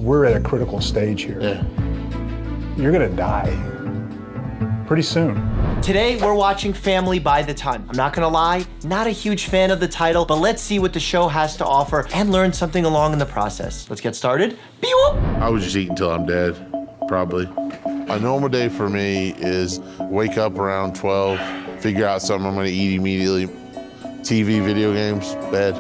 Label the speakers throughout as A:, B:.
A: We're at a critical stage here.
B: Yeah.
A: You're gonna die pretty soon.
C: Today, we're watching Family by the Ton. I'm not gonna lie, not a huge fan of the title, but let's see what the show has to offer and learn something along in the process. Let's get started.
B: I would just eat until I'm dead, probably. A normal day for me is wake up around 12, figure out something I'm gonna eat immediately. TV, video games, bed.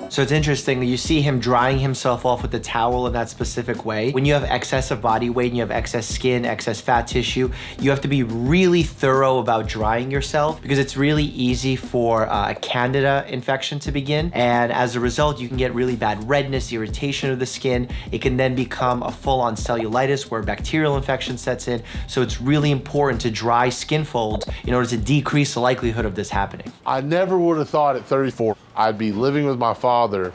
C: So it's interesting that you see him drying himself off with the towel in that specific way. When you have excessive body weight and you have excess skin, excess fat tissue, you have to be really thorough about drying yourself because it's really easy for a candida infection to begin. And as a result, you can get really bad redness, irritation of the skin. It can then become a full-on cellulitis where bacterial infection sets in. So it's really important to dry skin folds in order to decrease the likelihood of this happening.
B: I never would have thought at 34, I'd be living with my father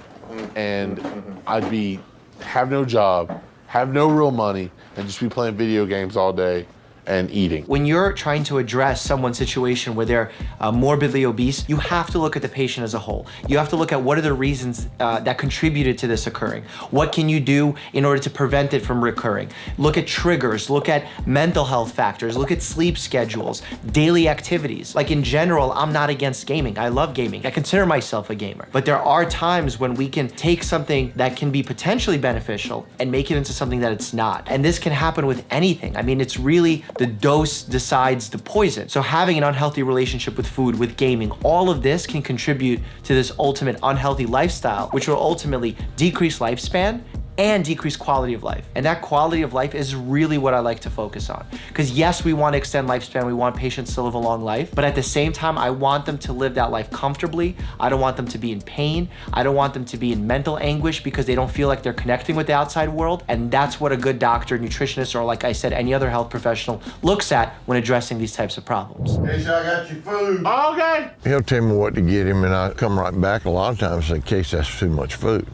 B: and I'd have no job, have no real money, and just be playing video games all day and eating.
C: When you're trying to address someone's situation where they're morbidly obese, you have to look at the patient as a whole. You have to look at what are the reasons that contributed to this occurring. What can you do in order to prevent it from recurring? Look at triggers, look at mental health factors, look at sleep schedules, daily activities. Like in general, I'm not against gaming. I love gaming. I consider myself a gamer. But there are times when we can take something that can be potentially beneficial and make it into something that it's not. And this can happen with anything. I mean, it's really the dose decides the poison. So having an unhealthy relationship with food, with gaming, all of this can contribute to this ultimate unhealthy lifestyle, which will ultimately decrease lifespan and decrease quality of life. And that quality of life is really what I like to focus on. Because yes, we want to extend lifespan, we want patients to live a long life, but at the same time, I want them to live that life comfortably. I don't want them to be in pain. I don't want them to be in mental anguish because they don't feel like they're connecting with the outside world. And that's what a good doctor, nutritionist, or like I said, any other health professional looks at when addressing these types of problems.
B: Hey, so I got your food. Oh, okay.
D: He'll tell me what to get him, and I come right back a lot of times in case that's too much food.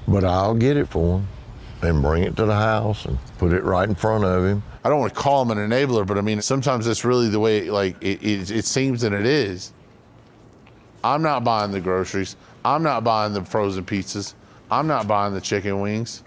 D: But I'll get it for him and bring it to the house and put it right in front of him.
B: I don't want to call him an enabler, but I mean, sometimes that's really the way, like, it seems that it is. I'm not buying the groceries. I'm not buying the frozen pizzas. I'm not buying the chicken wings.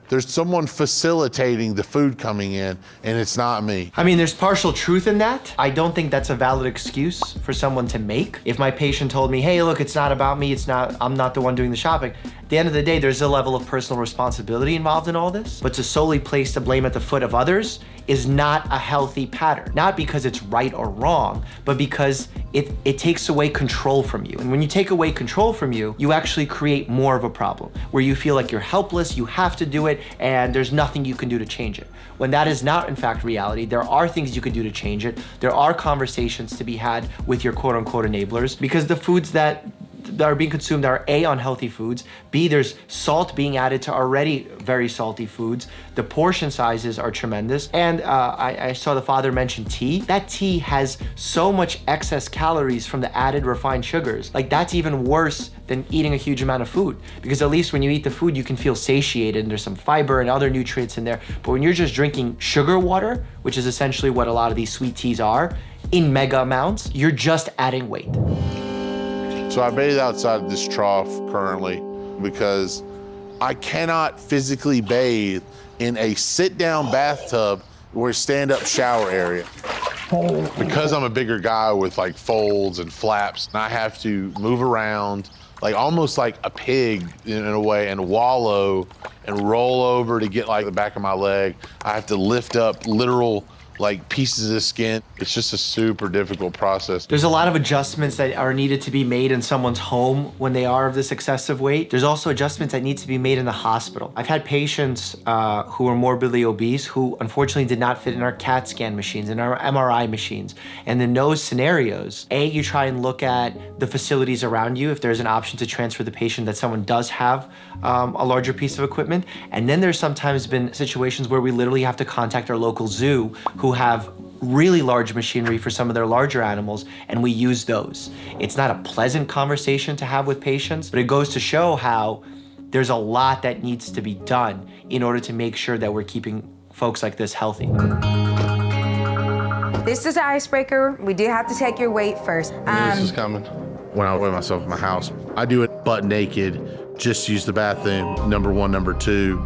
B: There's someone facilitating the food coming in, and it's not me.
C: I mean, there's partial truth in that. I don't think that's a valid excuse for someone to make. If my patient told me, hey, look, it's not about me, I'm not the one doing the shopping. At the end of the day, there's a level of personal responsibility involved in all this, but to solely place the blame at the foot of others is not a healthy pattern. Not because it's right or wrong, but because it takes away control from you. And when you take away control from you, you actually create more of a problem where you feel like you're helpless, you have to do it, and there's nothing you can do to change it. When that is not in fact reality, there are things you can do to change it. There are conversations to be had with your quote unquote enablers, because the foods that are being consumed are A, unhealthy foods, B, there's salt being added to already very salty foods, the portion sizes are tremendous, and I saw the father mention tea. That tea has so much excess calories from the added refined sugars. Like, that's even worse than eating a huge amount of food, because at least when you eat the food, you can feel satiated and there's some fiber and other nutrients in there. But when you're just drinking sugar water, which is essentially what a lot of these sweet teas are, in mega amounts, you're just adding weight.
B: So I bathe outside of this trough currently because I cannot physically bathe in a sit-down bathtub or stand-up shower area. Because I'm a bigger guy with like folds and flaps, and I have to move around like almost like a pig in a way, and wallow and roll over to get like the back of my leg. I have to lift up literal like pieces of skin. It's just a super difficult process.
C: There's a lot of adjustments that are needed to be made in someone's home when they are of this excessive weight. There's also adjustments that need to be made in the hospital. I've had patients who are morbidly obese who unfortunately did not fit in our CAT scan machines, in our MRI machines. And in those scenarios, A, you try and look at the facilities around you if there's an option to transfer the patient that someone does have a larger piece of equipment. And then there's sometimes been situations where we literally have to contact our local zoo who have really large machinery for some of their larger animals, and we use those. It's not a pleasant conversation to have with patients, but it goes to show how there's a lot that needs to be done in order to make sure that we're keeping folks like this healthy.
E: This is an icebreaker. We do have to take your weight first.
B: This is coming. When I weigh myself in my house, I do it butt naked, just used the bathroom, number one, number two,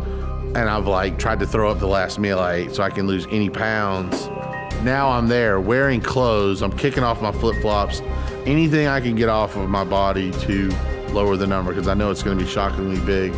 B: and I've like tried to throw up the last meal I ate so I can lose any pounds. Now I'm there wearing clothes, I'm kicking off my flip-flops, anything I can get off of my body to lower the number because I know it's gonna be shockingly big.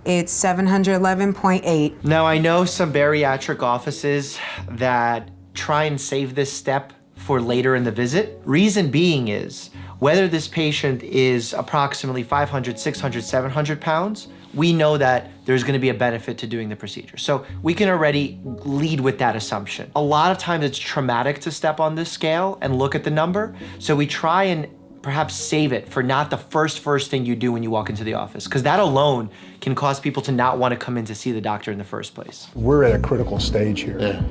E: It's 711.8.
C: Now, I know some bariatric offices that try and save this step for later in the visit. Reason being is, whether this patient is approximately 500, 600, 700 pounds, we know that there's gonna be a benefit to doing the procedure. So we can already lead with that assumption. A lot of times it's traumatic to step on this scale and look at the number, so we try and perhaps save it for not the first thing you do when you walk into the office, because that alone can cause people to not want to come in to see the doctor in the first place.
A: We're at a critical stage here.
B: Yeah.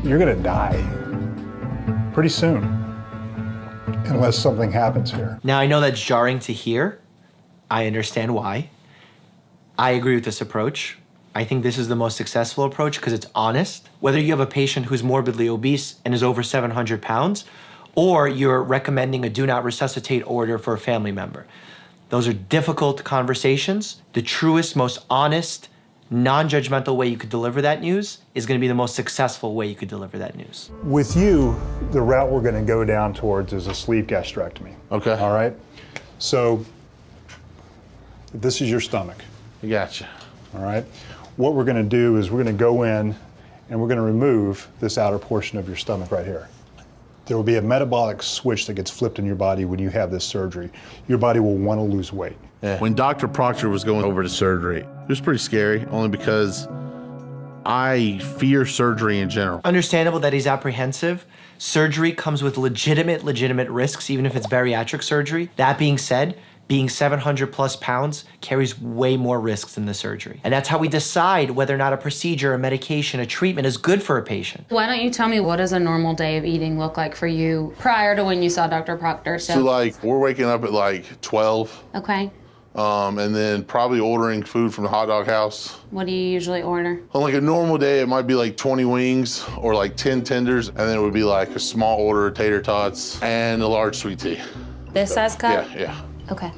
A: You're gonna die pretty soon, unless something happens here.
C: Now, I know that's jarring to hear. I understand why. I agree with this approach. I think this is the most successful approach because it's honest. Whether you have a patient who's morbidly obese and is over 700 pounds, or you're recommending a do not resuscitate order for a family member. Those are difficult conversations. The truest, most honest, non-judgmental way you could deliver that news is gonna be the most successful way you could deliver that news.
A: With you, the route we're gonna go down towards is a sleeve gastrectomy.
B: Okay.
A: All right? So, this is your stomach,
B: I gotcha.
A: all right? What we're gonna do is we're gonna go in and we're gonna remove this outer portion of your stomach right here. There will be a metabolic switch that gets flipped in your body when you have this surgery. Your body will want to lose weight.
B: Yeah. When Dr. Proctor was going over to surgery, it was pretty scary, only because I fear surgery in general.
C: Understandable that he's apprehensive. Surgery comes with legitimate risks, even if it's bariatric surgery. That being said, being 700 plus pounds carries way more risks than the surgery. And that's how we decide whether or not a procedure, a medication, a treatment is good for a patient.
F: Why don't you tell me, what does a normal day of eating look like for you prior to when you saw Dr. Proctor?
B: So like, we're waking up at like 12,
F: Okay.
B: and then probably ordering food from the hot dog house.
F: What do you usually order?
B: On like a normal day, it might be like 20 wings or like 10 tenders, and then it would be like a small order of tater tots and a large sweet tea.
F: This size cup?
B: Yeah.
F: Okay.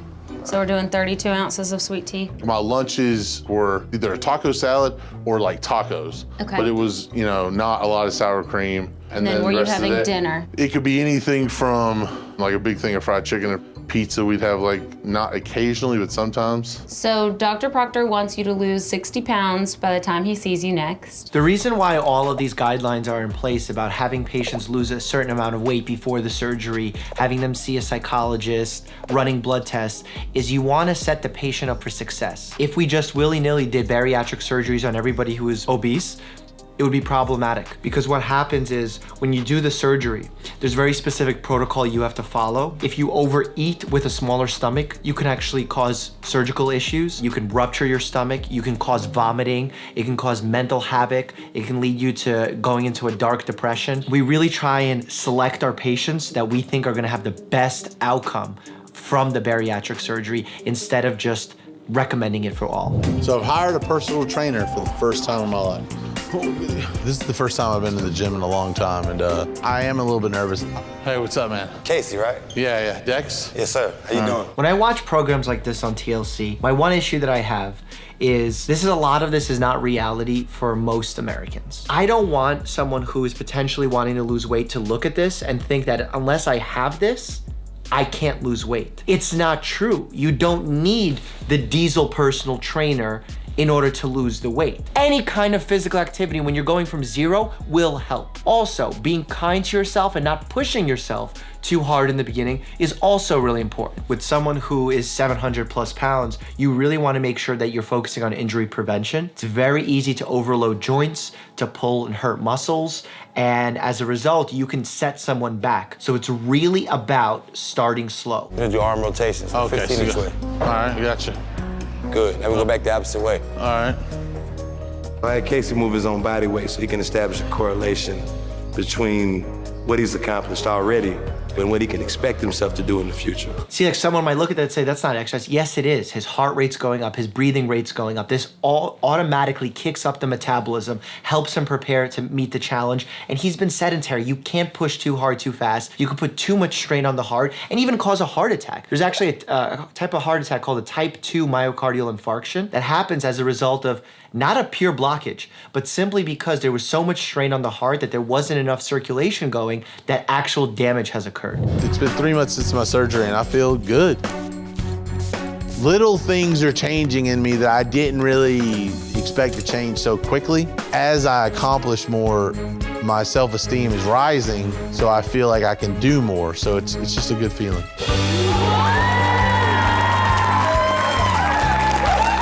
F: So we're doing 32 ounces of sweet tea?
B: My lunches were either a taco salad or like tacos.
F: Okay.
B: But it was, you know, not a lot of sour cream.
F: And then
B: the
F: were you
B: rest of the
F: having
B: day,
F: dinner?
B: It could be anything from like a big thing of fried chicken or pizza. We'd have like, not occasionally, but sometimes.
F: So Dr. Proctor wants you to lose 60 pounds by the time he sees you next.
C: The reason why all of these guidelines are in place about having patients lose a certain amount of weight before the surgery, having them see a psychologist, running blood tests, is you want to set the patient up for success. If we just willy-nilly did bariatric surgeries on everybody who is obese, it would be problematic, because what happens is when you do the surgery, there's very specific protocol you have to follow. If you overeat with a smaller stomach, you can actually cause surgical issues. You can rupture your stomach, you can cause vomiting, it can cause mental havoc, it can lead you to going into a dark depression. We really try and select our patients that we think are gonna have the best outcome from the bariatric surgery instead of just recommending it for all.
B: So I've hired a personal trainer for the first time in my life. This is the first time I've been to the gym in a long time, and I am a little bit nervous. Hey, what's up, man?
G: Casey, right?
B: Yeah. Dex?
G: Yes, sir. How you doing?
C: When I watch programs like this on TLC, my one issue that I have is a lot of this is not reality for most Americans. I don't want someone who is potentially wanting to lose weight to look at this and think that unless I have this, I can't lose weight. It's not true. You don't need the diesel personal trainer in order to lose the weight. Any kind of physical activity when you're going from zero will help. Also, being kind to yourself and not pushing yourself too hard in the beginning is also really important. With someone who is 700 plus pounds, you really wanna make sure that you're focusing on injury prevention. It's very easy to overload joints, to pull and hurt muscles, and as a result, you can set someone back. So it's really about starting slow.
G: We're gonna do arm rotations, 15 each way.
B: All right, gotcha.
G: Good. Now we go back the opposite way.
B: All right.
H: I had Casey move his own body weight so he can establish a correlation between what he's accomplished already grasp on what he can expect himself to do in the future.
C: See, like someone might look at that and say, that's not exercise. Yes, it is. His heart rate's going up, his breathing rate's going up. This all automatically kicks up the metabolism, helps him prepare to meet the challenge. And he's been sedentary. You can't push too hard too fast. You can put too much strain on the heart and even cause a heart attack. There's actually a type of heart attack called a type 2 myocardial infarction that happens as a result of not a pure blockage, but simply because there was so much strain on the heart that there wasn't enough circulation going that actual damage has occurred.
B: It's been 3 months since my surgery and I feel good. Little things are changing in me that I didn't really expect to change so quickly. As I accomplish more, my self-esteem is rising, so I feel like I can do more. So it's just a good feeling.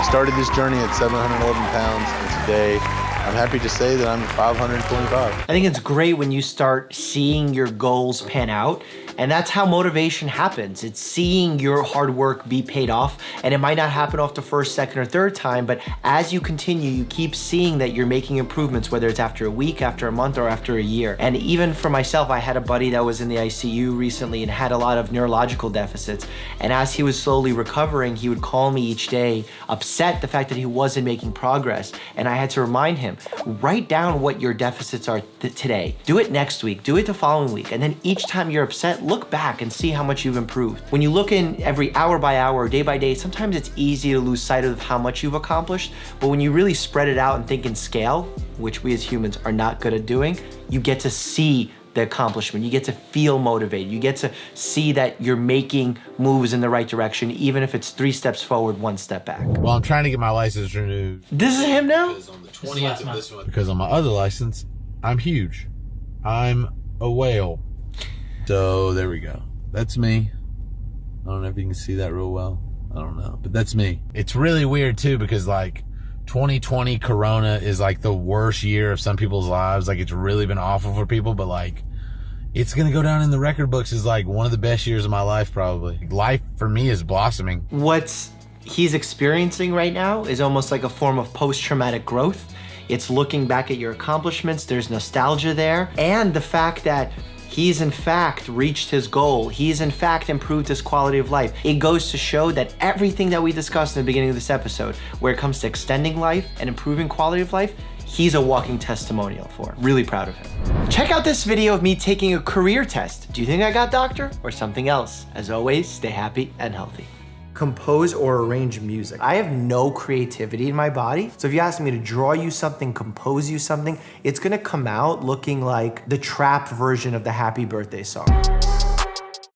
B: Started this journey at 711 pounds, and today I'm happy to say that I'm at 525.
C: I think it's great when you start seeing your goals pan out, and that's how motivation happens. It's seeing your hard work be paid off, and it might not happen off the first, second, or third time, but as you continue, you keep seeing that you're making improvements, whether it's after a week, after a month, or after a year. And even for myself, I had a buddy that was in the ICU recently and had a lot of neurological deficits, and as he was slowly recovering, he would call me each day, upset the fact that he wasn't making progress, and I had to remind him, write down what your deficits are today. Do it next week, do it the following week, and then each time you're upset, look back and see how much you've improved. When you look in every hour by hour, day by day, sometimes it's easy to lose sight of how much you've accomplished, but when you really spread it out and think in scale, which we as humans are not good at doing, you get to see the accomplishment. You get to feel motivated. You get to see that you're making moves in the right direction, even if it's 3 steps forward, 1 step back.
I: Well, I'm trying to get my license renewed.
C: This is him now?
I: Because on the 20th of this one, because on my other license, I'm huge. I'm a whale. So there we go. That's me. I don't know if you can see that real well. I don't know, but that's me. It's really weird too, because like 2020 Corona is like the worst year of some people's lives. Like it's really been awful for people, but like it's going to go down in the record books as like one of the best years of my life, probably. Life for me is blossoming.
C: What he's experiencing right now is almost like a form of post-traumatic growth. It's looking back at your accomplishments. There's nostalgia there. And the fact that he's in fact reached his goal. He's in fact improved his quality of life. It goes to show that everything that we discussed in the beginning of this episode, where it comes to extending life and improving quality of life, he's a walking testimonial for. Really proud of him. Check out this video of me taking a career test. Do you think I got doctor or something else? As always, stay happy and healthy. Compose or arrange music. I have no creativity in my body. So if you ask me to draw you something, compose you something, it's gonna come out looking like the trap version of the Happy Birthday song.